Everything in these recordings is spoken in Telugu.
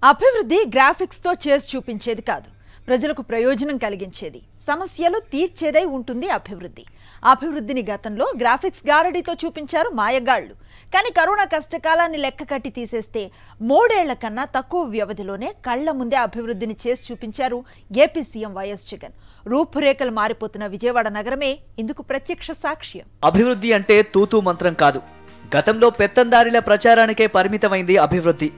అభివృద్ధి గ్రాఫిక్స్ తో చేసి చూపించేది కాదు, ప్రజలకు ప్రయోజనం కలిగించేది, సమస్యలు తీర్చేదై ఉంటుంది అభివృద్ధి. అభివృద్ధిని గతంలో గ్రాఫిక్స్ గారడీతో చూపించారు మాయగాళ్లు. కానీ కరోనా కష్టకాలాన్ని లెక్క కట్టి తీసేస్తే 3 ఏళ్ల కన్నా తక్కువ వ్యవధిలోనే కళ్ల ముందే అభివృద్ధిని చేసి చూపించారు ఏపీ సీఎం వైఎస్ జగన్. రూపురేఖలు మారిపోతున్న విజయవాడ నగరమే ఇందుకు ప్రత్యక్ష సాక్ష్యం. అభివృద్ధి అంటే తూతూ మంత్రం కాదు. గతంలో పెత్తందారిల ప్రచారానికే పరిమితమైంది అభివృద్ధి.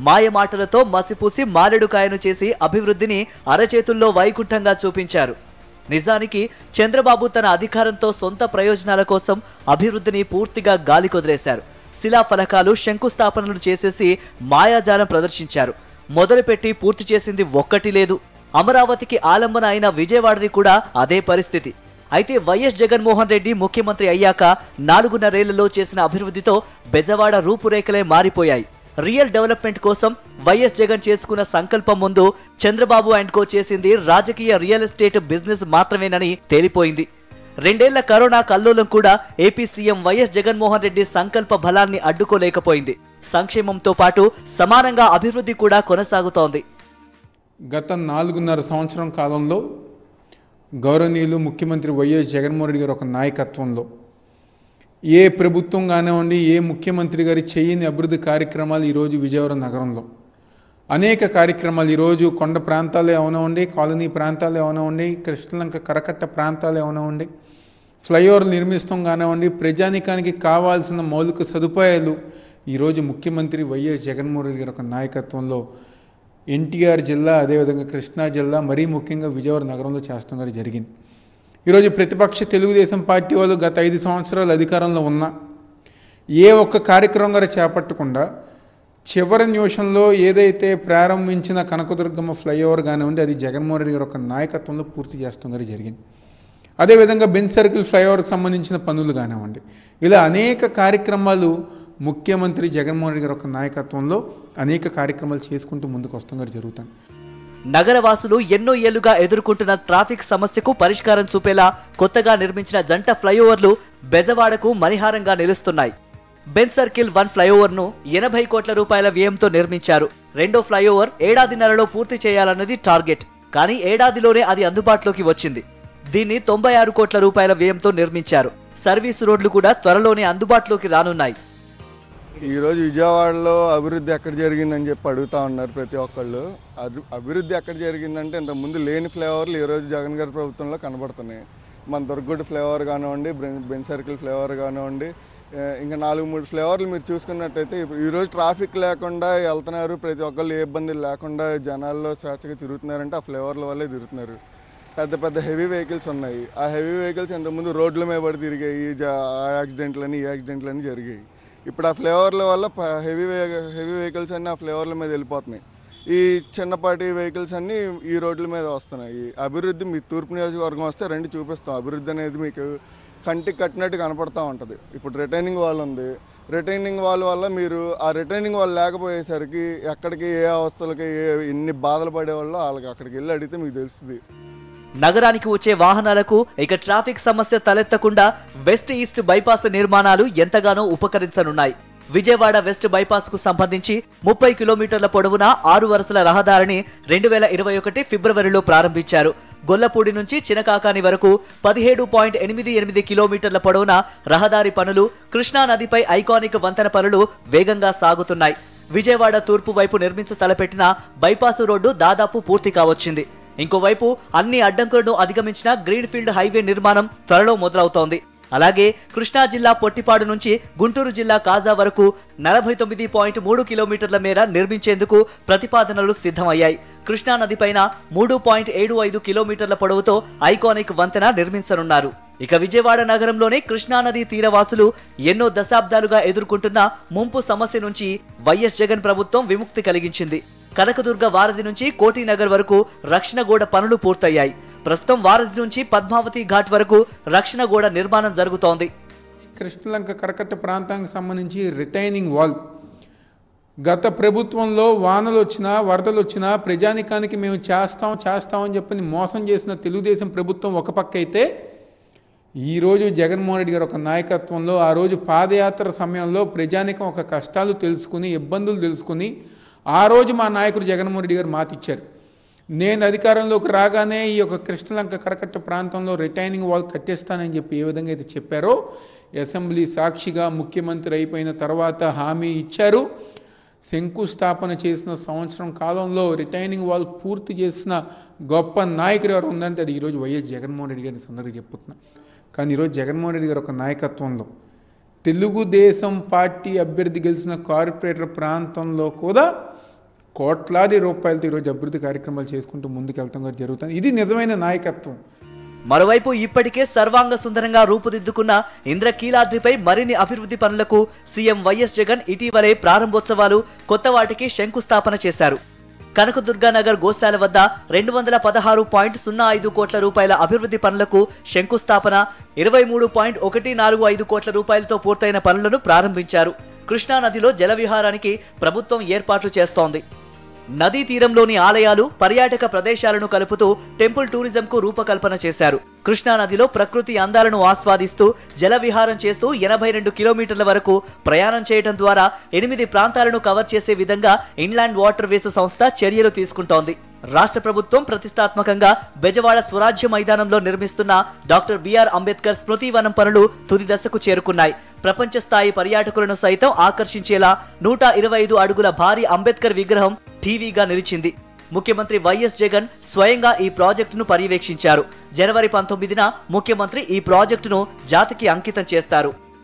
మాయ మాటలతో మసిపూసి మారెడుకాయను చేసి అభివృద్ధిని అరచేతుల్లో వైకుంఠంగా చూపించారు. నిజానికి చంద్రబాబు తన అధికారంతో సొంత ప్రయోజనాల కోసం అభివృద్ధిని పూర్తిగా గాలికొదిలేశారు. శిలాఫలకాలు, శంకుస్థాపనలు చేసేసి మాయాజాలం ప్రదర్శించారు. మొదలుపెట్టి పూర్తి చేసింది ఒక్కటి లేదు. అమరావతికి ఆలంబన అయిన విజయవాడది కూడా అదే పరిస్థితి. అయితే వైఎస్ జగన్మోహన్ రెడ్డి ముఖ్యమంత్రి అయ్యాక 4.5 ఏళ్లలో చేసిన అభివృద్ధితో బెజవాడ రూపురేఖలే మారిపోయాయి. రియల్ డెవలప్మెంట్ కోసం వైఎస్ జగన్ చేసుకున్న సంకల్పం ముందు చంద్రబాబు అండ్ కో చేసింది రాజకీయ రియల్ ఎస్టేట్ బిజినెస్ మాత్రమేనని తేలిపోయింది. 2 ఏళ్ల కరోనా కల్లోలం కూడా AP CM YS Jaganmohan Reddy సంకల్ప బలాన్ని అడ్డుకోలేకపోయింది. సంక్షేమంతో పాటు సమానంగా అభివృద్ధి కూడా కొనసాగుతోంది. గత 4.5 సంవత్సరం కాలంలో గౌరవనీయులు ముఖ్యమంత్రి వైఎస్ జగన్మోహన్ రెడ్డి గారి ఒక నాయకత్వంలో ఏ ప్రభుత్వం కానివ్వండి, ఏ ముఖ్యమంత్రి గారి చేయని అభివృద్ధి కార్యక్రమాలు ఈరోజు విజయవాడ నగరంలో అనేక కార్యక్రమాలు. ఈరోజు కొండ ప్రాంతాలు ఏమైనా కాలనీ ప్రాంతాలు ఏమైనా కృష్ణలంక కరకట్ట ప్రాంతాలు ఏమైనా ఫ్లైఓవర్లు నిర్మిస్తాం కానివ్వండి, ప్రజానికానికి కావాల్సిన మౌలిక సదుపాయాలు ఈరోజు ముఖ్యమంత్రి వైఎస్ జగన్మోహన్ రెడ్డి గారి ఒక నాయకత్వంలో ఎన్టీఆర్ జిల్లా, అదేవిధంగా కృష్ణా జిల్లా, మరీ ముఖ్యంగా విజయవాడ నగరంలో చేస్తాం గారి జరిగింది. ఈరోజు ప్రతిపక్ష తెలుగుదేశం పార్టీ వాళ్ళు గత 5 సంవత్సరాలు అధికారంలో ఉన్నా ఏ ఒక్క కార్యక్రమం గారు చేపట్టకుండా చివరి నిమిషంలో ఏదైతే ప్రారంభించిన కనకదుర్గమ్మ ఫ్లైఓవర్ కానివ్వండి, అది జగన్మోహన్ రెడ్డి గారి ఒక నాయకత్వంలో పూర్తి చేస్తాం గారి జరిగింది. అదేవిధంగా బెంచ్ సర్కిల్ ఫ్లైఓవర్కి సంబంధించిన పనులు కానివ్వండి, ఇలా అనేక కార్యక్రమాలు ముఖ్యమంత్రి జగన్మోహన్ రెడ్డి గారి ఒక నాయకత్వంలో అనేక కార్యక్రమాలు చేసుకుంటూ ముందుకు వస్తాం గారు జరుగుతాయి. నగరవాసులు ఎన్నో ఏళ్లుగా ఎదుర్కొంటున్న ట్రాఫిక్ సమస్యకు పరిష్కారం చూపేలా కొత్తగా నిర్మించిన జంట ఫ్లైఓవర్లు బెజవాడకు మణిహారంగా నిలుస్తున్నాయి. బెంచ్ సర్కిల్ 1 ఫ్లైఓవర్ను 80 కోట్ల రూపాయల వ్యయంతో నిర్మించారు. రెండో ఫ్లైఓవర్ ఏడాదిన్నరలో పూర్తి చేయాలన్నది టార్గెట్. కానీ ఏడాదిలోనే అది అందుబాటులోకి వచ్చింది. దీన్ని 96 కోట్ల రూపాయల వ్యయంతో నిర్మించారు. సర్వీసు రోడ్లు కూడా త్వరలోనే అందుబాటులోకి రానున్నాయి. ఈరోజు విజయవాడలో అభివృద్ధి ఎక్కడ జరిగిందని చెప్పి అడుగుతూ ఉన్నారు ప్రతి ఒక్కళ్ళు. అభివృద్ధి ఎక్కడ జరిగిందంటే ఇంతకుముందు లేని ఫ్లైఓవర్లు ఈరోజు జగన్ గారి ప్రభుత్వంలో కనబడుతున్నాయి. మన దుర్గగుడి ఫ్లైఓవర్ కానివ్వండి, బెంచ్ సర్కిల్ ఫ్లైఓవర్ కానివ్వండి, ఇంకా 4-3 ఫ్లైఓవర్లు మీరు చూసుకున్నట్టయితే ఈరోజు ట్రాఫిక్ లేకుండా వెళ్తున్నారు. ప్రతి ఒక్కళ్ళు ఏ ఇబ్బందులు లేకుండా జనాల్లో స్వేచ్ఛగా తిరుగుతున్నారంటే ఆ ఫ్లైఓవర్ల వల్లే తిరుగుతున్నారు. పెద్ద పెద్ద హెవీ వెహికల్స్ ఉన్నాయి. ఆ హెవీ వెహికల్స్ ఇంతకుముందు రోడ్ల మీద పడి తిరిగాయి. ఆ యాక్సిడెంట్లని, ఈ యాక్సిడెంట్లని జరిగాయి. ఇప్పుడు ఆ ఫ్లైఓవర్ల వల్ల హెవీ వెహికల్స్ అన్నీ ఆ ఫ్లైఓవర్ల మీద వెళ్ళిపోతున్నాయి. ఈ చిన్నపాటి వెహికల్స్ అన్నీ ఈ రోడ్ల మీద వస్తున్నాయి. అభివృద్ధి మీ తూర్పు నియోజకవర్గం వస్తే రండి చూపిస్తాం. అభివృద్ధి అనేది మీకు కంటికి కట్టినట్టు కనపడతా ఉంటుంది. ఇప్పుడు రిటైనింగ్ వాల్ ఉంది. రిటైనింగ్ వాల్ వల్ల మీరు ఆ రిటైనింగ్ వాల్ లేకపోయేసరికి ఎక్కడికి ఏ అవస్థలకి ఎన్ని బాధలు పడేవాళ్ళో వాళ్ళకి అక్కడికి వెళ్ళి అడిగితే మీకు తెలుస్తుంది. నగరానికి వచ్చే వాహనాలకు ఇక ట్రాఫిక్ సమస్య తలెత్తకుండా వెస్ట్ ఈస్ట్ బైపాస్ నిర్మాణాలు ఎంతగానో ఉపకరించనున్నాయి. విజయవాడ వెస్ట్ బైపాస్ కు సంబంధించి 30 కిలోమీటర్ల పొడవున 6 వరుసల రహదారిని 2021 ఫిబ్రవరిలో ప్రారంభించారు. గొల్లపూడి నుంచి చినకాకాని వరకు 17.88 కిలోమీటర్ల పొడవున రహదారి పనులు, కృష్ణా నదిపై ఐకానిక్ వంతెన పనులు వేగంగా సాగుతున్నాయి. విజయవాడ తూర్పు వైపు నిర్మించ తలపెట్టిన బైపాసు రోడ్డు దాదాపు పూర్తి కావచ్చింది. ఇంకోవైపు అన్ని అడ్డంకులను అధిగమించిన గ్రీన్ఫీల్డ్ హైవే నిర్మాణం త్వరలో మొదలవుతోంది. అలాగే కృష్ణా జిల్లా పొట్టిపాడు నుంచి గుంటూరు జిల్లా కాజా వరకు 49.3 కిలోమీటర్ల మేర నిర్మించేందుకు ప్రతిపాదనలు సిద్ధమయ్యాయి. కృష్ణా నదిపైన 3.75 కిలోమీటర్ల పొడవుతో ఐకానిక్ వంతెన నిర్మించనున్నారు. ఇక విజయవాడ నగరంలోనే కృష్ణానది తీరవాసులు ఎన్నో దశాబ్దాలుగా ఎదుర్కొంటున్న ముంపు సమస్య నుంచి వైఎస్ జగన్ ప్రభుత్వం విముక్తి కలిగించింది. కనకదుర్గ వారధి నుంచి కోటినగర్ వరకు రక్షణ గోడ పనులు పూర్తయ్యాయి. ప్రస్తుతం వారధి నుంచి పద్మావతి ఘాట్ వరకు రక్షణ గోడ నిర్మాణం జరుగుతోంది. కృష్ణలంక కరకట్ట ప్రాంతానికి సంబంధించి రిటైనింగ్ వాల్ గత ప్రభుత్వంలో వానలు వచ్చినా, వరదలు వచ్చినా ప్రజానికానికి మేము చేస్తామని చెప్పని మోసం చేసిన తెలుగుదేశం ప్రభుత్వం ఒక పక్క అయితే, ఈరోజు జగన్మోహన్ రెడ్డి గారు ఒక నాయకత్వంలో ఆ రోజు పాదయాత్ర సమయంలో ప్రజానికం ఒక కష్టాలు తెలుసుకుని, ఇబ్బందులు తెలుసుకుని ఆ రోజు మా నాయకుడు జగన్మోహన్ రెడ్డి గారు మాట ఇచ్చారు, నేను అధికారంలోకి రాగానే ఈ యొక్క కృష్ణలంక కరకట్ట ప్రాంతంలో రిటైనింగ్ వాల్ కట్టేస్తానని చెప్పి ఏ విధంగా అయితే చెప్పారో అసెంబ్లీ సాక్షిగా ముఖ్యమంత్రి అయిపోయిన తర్వాత హామీ ఇచ్చారు. శంకుస్థాపన చేసిన సంవత్సరం కాలంలో రిటైనింగ్ వాల్ పూర్తి చేసిన గొప్ప నాయకుడు ఎవరు ఉందంటే అది ఈరోజు వైఎస్ జగన్మోహన్ రెడ్డి గారిని సందర్భంగా చెప్పుతున్నా. కానీ ఈరోజు జగన్మోహన్ రెడ్డి గారు ఒక నాయకత్వంలో తెలుగుదేశం పార్టీ అభ్యర్థి గెలిచిన కార్పొరేటర్ ప్రాంతంలో కూడా కోట్లాది రూపాయలతో ఈరోజు అభివృద్ధి కార్యక్రమాలు చేసుకుంటూ ముందుకెళ్తాం కూడా జరుగుతుంది. ఇది నిజమైన నాయకత్వం. మరోవైపు ఇప్పటికే సర్వాంగ సుందరంగా రూపుదిద్దుకున్న ఇంద్రకీలాద్రిపై మరిన్ని అభివృద్ధి పనులకు సీఎం వైఎస్ జగన్ ఇటీవలే ప్రారంభోత్సవాలు, కొత్త వాటికి శంకుస్థాపన చేశారు. కనకదుర్గానగర్ గోశాల వద్ద 216.05 కోట్ల రూపాయల అభివృద్ధి పనులకు శంకుస్థాపన, 23.145 కోట్ల రూపాయలతో పూర్తయిన పనులను ప్రారంభించారు. కృష్ణానదిలో జలవిహారానికి ప్రభుత్వం ఏర్పాట్లు చేస్తోంది. నదీ తీరంలోని ఆలయాలు, పర్యాటక ప్రదేశాలను కలుపుతూ టెంపుల్ టూరిజంకు రూపకల్పన చేశారు. కృష్ణానదిలో ప్రకృతి అందాలను ఆస్వాదిస్తూ జలవిహారం చేస్తూ 82 కిలోమీటర్ల వరకు ప్రయాణం చేయడం ద్వారా 8 ప్రాంతాలను కవర్ చేసే విధంగా ఇన్లాండ్ వాటర్ వేస్ సంస్థ చర్యలు తీసుకుంటోంది. రాష్ట్ర ప్రభుత్వం ప్రతిష్టాత్మకంగా బెజవాడ స్వరాజ్య మైదానంలో నిర్మిస్తున్న డాక్టర్ బిఆర్ అంబేద్కర్ స్మృతివనం పనులు తుది దశకు చేరుకున్నాయి. ప్రపంచ స్థాయి పర్యాటకులను సైతం ఆకర్షించేలా 125 అడుగుల భారీ అంబేద్కర్ విగ్రహం టీవీగా నిలిచింది. ముఖ్యమంత్రి వైఎస్ జగన్ స్వయంగా ఈ ప్రాజెక్టును పర్యవేక్షించారు. జనవరి 19న ముఖ్యమంత్రి ఈ ప్రాజెక్టును జాతికి అంకితం చేస్తారు.